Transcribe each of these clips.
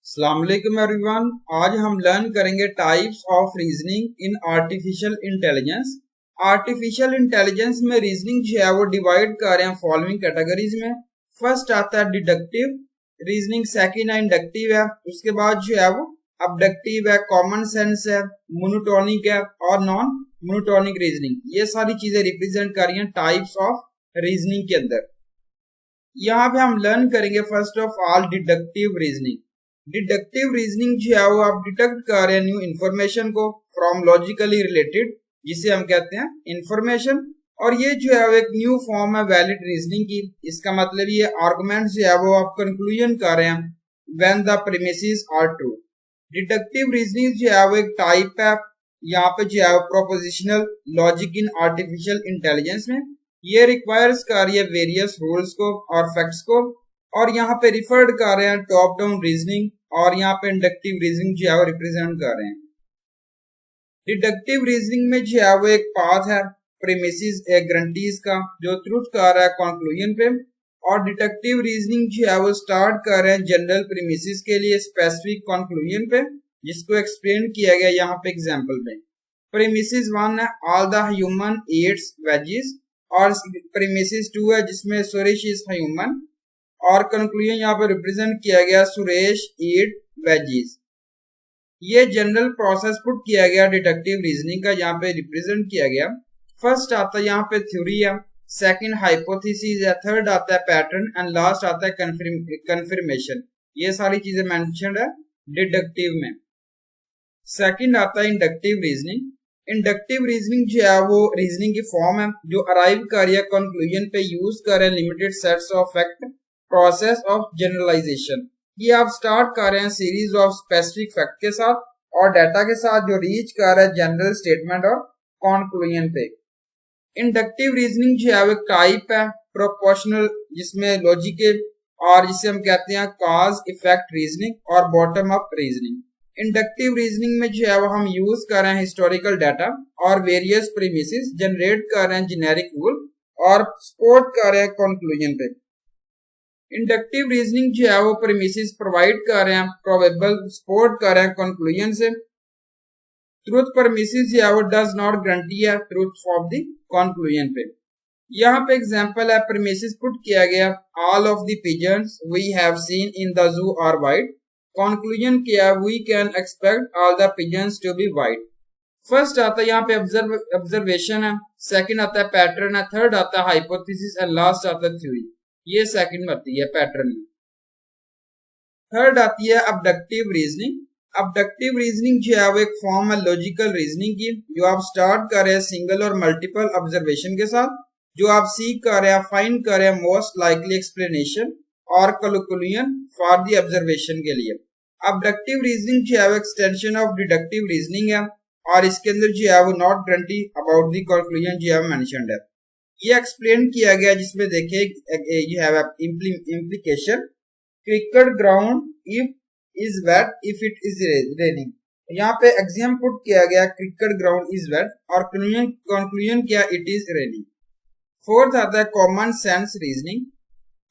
अस्सलाम वालेकुम एवरीवन। आज हम लर्न करेंगे types of reasoning in artificial intelligence. Artificial intelligence में रीजनिंग जो है वो डिवाइड कर रहे हैं फॉलोइंग कैटेगरीज में। फर्स्ट आता है डिडक्टिव रीजनिंग, सेकंड है इंडक्टिव है, उसके बाद जो है वो अबडक्टिव है, कॉमन सेंस है, मोनोटोनिक है और नॉन मोनोटोनिक रीजनिंग। ये सारी चीजें रिप्रेजेंट कर रही हैं टाइप्स ऑफ रीजनिंग के अंदर। यहाँ पे हम लर्न करेंगे first of all deductive reasoning. Deductive reasoning जो है वो आप डिटेक्ट कर रहे हैं न्यू इंफॉर्मेशन को फ्रॉम लॉजिकली रिलेटेड, जिसे हम कहते हैं इंफॉर्मेशन, और ये जो है वो एक न्यू फॉर्म है वैलिड रीजनिंग की। इसका मतलब ये आर्गुमेंट जो है वो आप कंक्लूजन कर रहे हैं when the premises are true. Deductive reasoning जो है वो एक टाइप है यहाँ पे जो है prepositional logic in artificial intelligence में। ये रिक्वायर्स कर रही है वेरियस रूल्स को और फैक्ट्स को, और यहाँ पे रिफर्ड कर रहे हैं टॉप डाउन रीजनिंग, और यहाँ पे इंडक्टिव रीजनिंग जो है वो रिप्रेजेंट कर रहे हैं। डिडक्टिव रीजनिंग में जो है वो एक पाथ है प्रीमिसेस एक गारंटीज का जो ट्रुथ कर रहा है कंक्लूजन पे, और डिडक्टिव रीजनिंग जो है वो स्टार्ट कर रहे हैं जनरल प्रीमिसेस के लिए स्पेसिफिक कंक्लूजन पे, जिसको एक्सप्लेन किया गया यहाँ पे एग्जांपल में। प्रीमिसेस 1 है all the human Yeats veggies, और प्रीमिसेस 2 है जिसमें सुरेश इज ह्यूमन, और कंक्लूजन यहाँ पे रिप्रेजेंट किया गया सुरेश ईट वेजीज। ये जनरल प्रोसेस पुट किया गया डिडक्टिव रीजनिंग का, यहाँ पे रिप्रेजेंट किया गया। फर्स्ट आता है यहाँ पे थ्योरी है, सेकंड हाइपोथेसिस है, थर्ड आता है पैटर्न, एंड लास्ट आता है कंफर्मेशन। ये सारी चीजें मेंशन्ड है डिडक्टिव में। सेकंड आता है इंडक्टिव रीजनिंग। इंडक्टिव रीजनिंग जो है वो रीजनिंग की फॉर्म है जो अराइव कर रही है कंक्लूजन पे यूज कर रहे हैं limited sets of fact, process of generalization. ये आप स्टार्ट कर रहे हैं सीरीज ऑफ स्पेसिफिक फैक्ट के साथ और डाटा के साथ जो रीच कर रहा है जनरल स्टेटमेंट और कंक्लूजन पे। इंडक्टिव रीजनिंग जो है वो एक टाइप है प्रोपोर्शनल, जिसमें लॉजिकल और जिसे हम कहते हैं कॉज इफेक्ट रीजनिंग और bottom up reasoning. Inductive reasoning में जो है वो हम यूज कर रहे हैं हिस्टोरिकल डाटा और वेरियस प्रीमिसेस जनरेट कर रहे हैं जेनेरिक रूल और सपोर्ट कर रहे हैं कंक्लूजन पे। इंडक्टिव रीजनिंग जो है वो प्रीमिसेस प्रोवाइड कर रहे हैं, प्रोबेबल सपोर्ट कर रहे हैं कंक्लूजन से। ट्रूथ प्रीमिसेस जो है वो डज नॉट गारंटी है ट्रूथ ऑफ द कंक्लूजन पे। यहाँ पे एग्जांपल है प्रीमिसेस पुट किया गया all of the pigeons we have seen in the zoo are white. Conclusion किया we can expect all the pigeons to be white. First आता है यहाँ पे ऑब्जर्वेशन है, सेकंड आता है पैटर्न है, थर्ड आता है हाइपोथेसिस एंड लास्ट आता है थ्योरी। ये सेकंड आती है पैटर्न में। थर्ड आती है अबडक्टिव रीजनिंग। अबडक्टिव रीजनिंग जो है वो एक फॉर्म है लॉजिकल रीजनिंग की, जो आप स्टार्ट कर रहे हैं सिंगल और मल्टीपल ऑब्जर्वेशन के साथ, जो आप सीख कर रहे हैं फाइंड कर रहे हैं मोस्ट लाइकली एक्सप्लेनेशन और कंक्लूजन फॉर द ऑब्जर्वेशन के लिए। अबडक्टिव रीजनिंग जो है वो एक्सटेंशन ऑफ डिडक्टिव रीजनिंग है, और इसके अंदर जो है वो not guarantee about the conclusion जो है मेंशन्ड है। ये एक्सप्लेन किया गया जिसमें देखिए you have implication cricket ground if is wet if it is raining. यहाँ पे एग्जाम पुट किया गया क्रिकेट ग्राउंड इज वेट और कंक्लूजन किया इट इज रेनिंग। फोर्थ आता है common sense reasoning.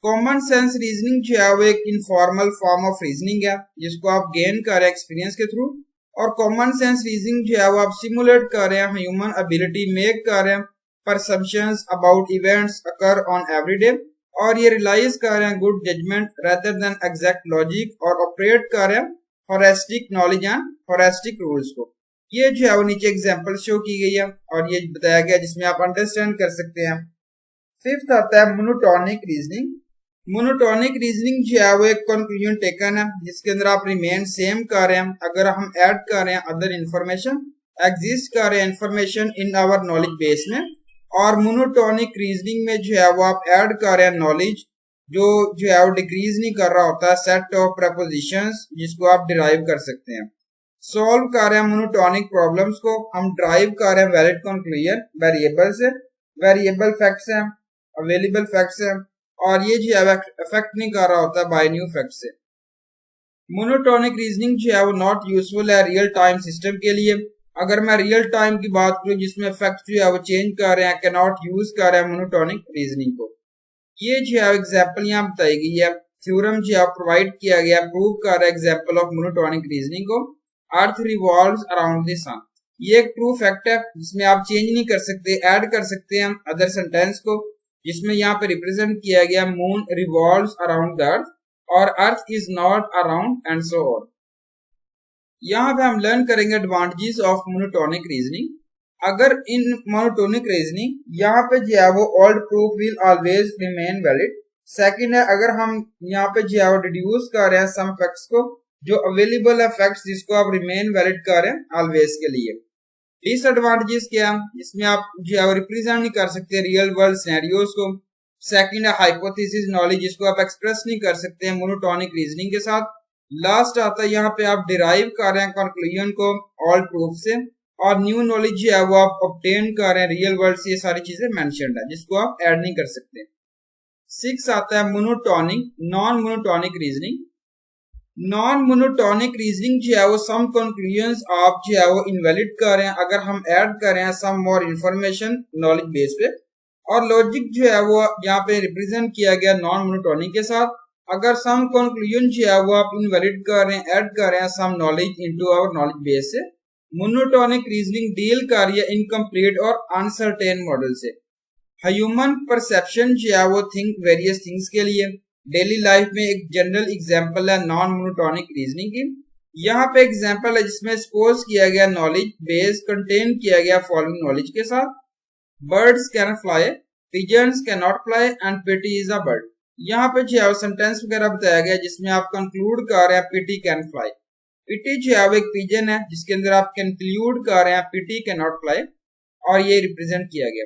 Common sense reasoning जो है वो एक इनफॉर्मल फॉर्म ऑफ रीजनिंग है जिसको आप गेन कर रहे हैं एक्सपीरियंस के थ्रू, और कॉमन सेंस रीजनिंग जो है वो आप सिमुलेट कर रहे हैं ह्यूमन एबिलिटी मेक कर रहे हैं perceptions about events occur on every day, और ये रियलाइज कर रहे हैं good judgement rather than exact logic, और ऑपरेट कर रहे हैं heuristic knowledge and heuristic rules को। ये जो है वो नीचे एग्जांपल शो की गई है और ये बताया गया जिसमें आप अंडरस्टैंड कर सकते हैं। फिफ्थ आता है मोनोटोनिक रीजनिंग। मोनोटोनिक रीजनिंग जो है वो एक कंक्लूजन टेकन है जिसके अंदर आप रिमेन सेम कर रहे हैं, अगर हम ऐड कर रहे हैं अदर इंफॉर्मेशन एग्जिस्ट कर रहे हैं information in our knowledge base में, और मोनोटोनिक रीजनिंग में जो है वो आप ऐड कर रहे हैं नॉलेज जो है वो डिक्रीज नहीं कर रहा होता है सेट ऑफ प्रपोजिशंस जिसको आप डिराइव कर सकते हैं। सॉल्व कर रहे हैं मोनोटोनिक प्रॉब्लम्स को हम ड्राइव कर रहे हैं वैलिड कंक्लूजन वेरिएबल से। वेरिएबल फैक्ट्स हैं, अवेलेबल फैक्ट्स हैं, और ये जो है अफेक्ट नहीं कर रहा होता बाय न्यू फैक्ट से। मोनोटोनिक रीजनिंग जो है वो नॉट यूजफुल है रियल टाइम सिस्टम के लिए। अगर मैं रियल टाइम की बात करूं जिसमें फैक्ट जो है वो चेंज कर रहे हैं, कैन नॉट यूज कर रहे हैं मोनोटोनिक रीजनिंग को। ये जो है एग्जांपल यहाँ बताई गई है थ्योरम जो प्रोवाइड किया गया प्रूव कर रहा है एग्जांपल ऑफ मोनोटोनिक रीजनिंग को, अर्थ रिवॉल्व्स अराउंड द सन। ये एक ट्रू फैक्ट है जिसमें आप चेंज नहीं कर सकते, ऐड कर सकते हैं हम अदर सेंटेंस को, जिसमें यहाँ पे रिप्रेजेंट किया गया moon revolves around the earth और earth is not around and so on. यहाँ पे हम लर्न करेंगे एडवांटेजेस ऑफ मोनोटोनिक रीजनिंग। अगर इन मोनोटोनिक रीजनिंग यहाँ पे जो है वो old proof will always remain valid. Second है, अगर हम यहाँ पे जो है वो डिड्यूस कर रहे हैं सम फैक्ट्स को जो अवेलेबल है फैक्ट्स जिसको आप रिमेन वैलिड कर रहे हैं ऑलवेज के लिए। डिसएडवांटेजेस क्या है, इसमें आप जो है रिप्रेजेंट नहीं कर सकते रियल वर्ल्ड सिनेरियोस को। सेकंड है हाइपोथेसिस नॉलेज, जिसको आप एक्सप्रेस नहीं कर सकते हैं मोनोटोनिक रीजनिंग के साथ। लास्ट आता है यहाँ पे आप डिराइव कर रहे हैं कंक्लूजन को ओल्ड प्रूफ से, और न्यू नॉलेज जो है वो आप ऑब्टेन कर रहे हैं रियल वर्ल्ड से। ये सारी चीजें मेंशन्ड है जिसको आप ऐड नहीं कर सकते। 6 आता है monotonic non monotonic reasoning. Non monotonic reasoning जो है वो सम कंक्लूजंस आप जो है वो इनवैलिड कर रहे हैं अगर हम ऐड कर रहे हैं सम मोर इंफॉर्मेशन नॉलेज बेस पे। और लॉजिक जो है वो यहाँ पे रिप्रेजेंट किया गया नॉन मोनोटोनिक के साथ। अगर सम कंक्लूजन जो है वो आप इनवैलिड कर रहे हैं, ऐड कर रहे हैं some knowledge into our knowledge base से। मोनोटोनिक रीजनिंग डील कर रही है इनकम्प्लीट और अनसर्टेन मॉडल से। ह्यूमन परसेप्शन जो है वो थिंक वेरियस थिंग्स के लिए डेली लाइफ में एक जनरल एग्जांपल है नॉन मोनोटोनिक रीजनिंग की। यहाँ पे एग्जांपल है जिसमें सपोज किया गया नॉलेज बेस कंटेन किया गया फॉलोइंग नॉलेज के साथ। Birds can fly, pigeons can not fly and Pitty is a bird. यहाँ पे जो है सेंटेंस वगैरह बताया गया जिसमें आप कंक्लूड कर रहे हैं पिटी कैन फ्लाई। पिटी जो है वो एक पिजन है जिसके अंदर आप कंक्लूड कर रहे हैं पिटी कैन नॉट फ्लाई, और ये रिप्रेजेंट किया गया।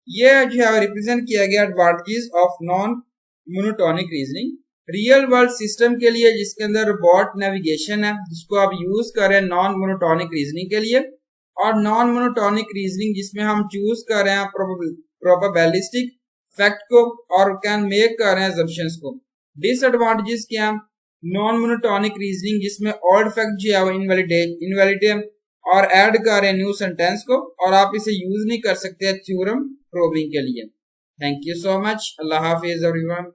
ये जो है रिप्रेजेंट किया गया advantages of non monotonic reasoning real world system के लिए, जिसके अंदर रोबोट नेविगेशन है जिसको आप यूज कर रहे हैं नॉन मोनोटोनिक रीजनिंग के लिए। और नॉन मोनोटोनिक रीजनिंग जिसमें हम चूज कर रहे हैं प्रोबेबिलिस्टिक फैक्ट को और कैन मेक कर रहे हैं assumptions को। डिसएडवांटेजेस क्या है, नॉन मोनोटोनिक रीजनिंग जिसमें ओल्ड फैक्ट जो है वो इनवैलिड है और ऐड कर रहे हैं न्यू सेंटेंस को, और आप इसे यूज नहीं कर सकते थ्योरम प्रूविंग के लिए। Thank you so much. Allah Hafiz everyone.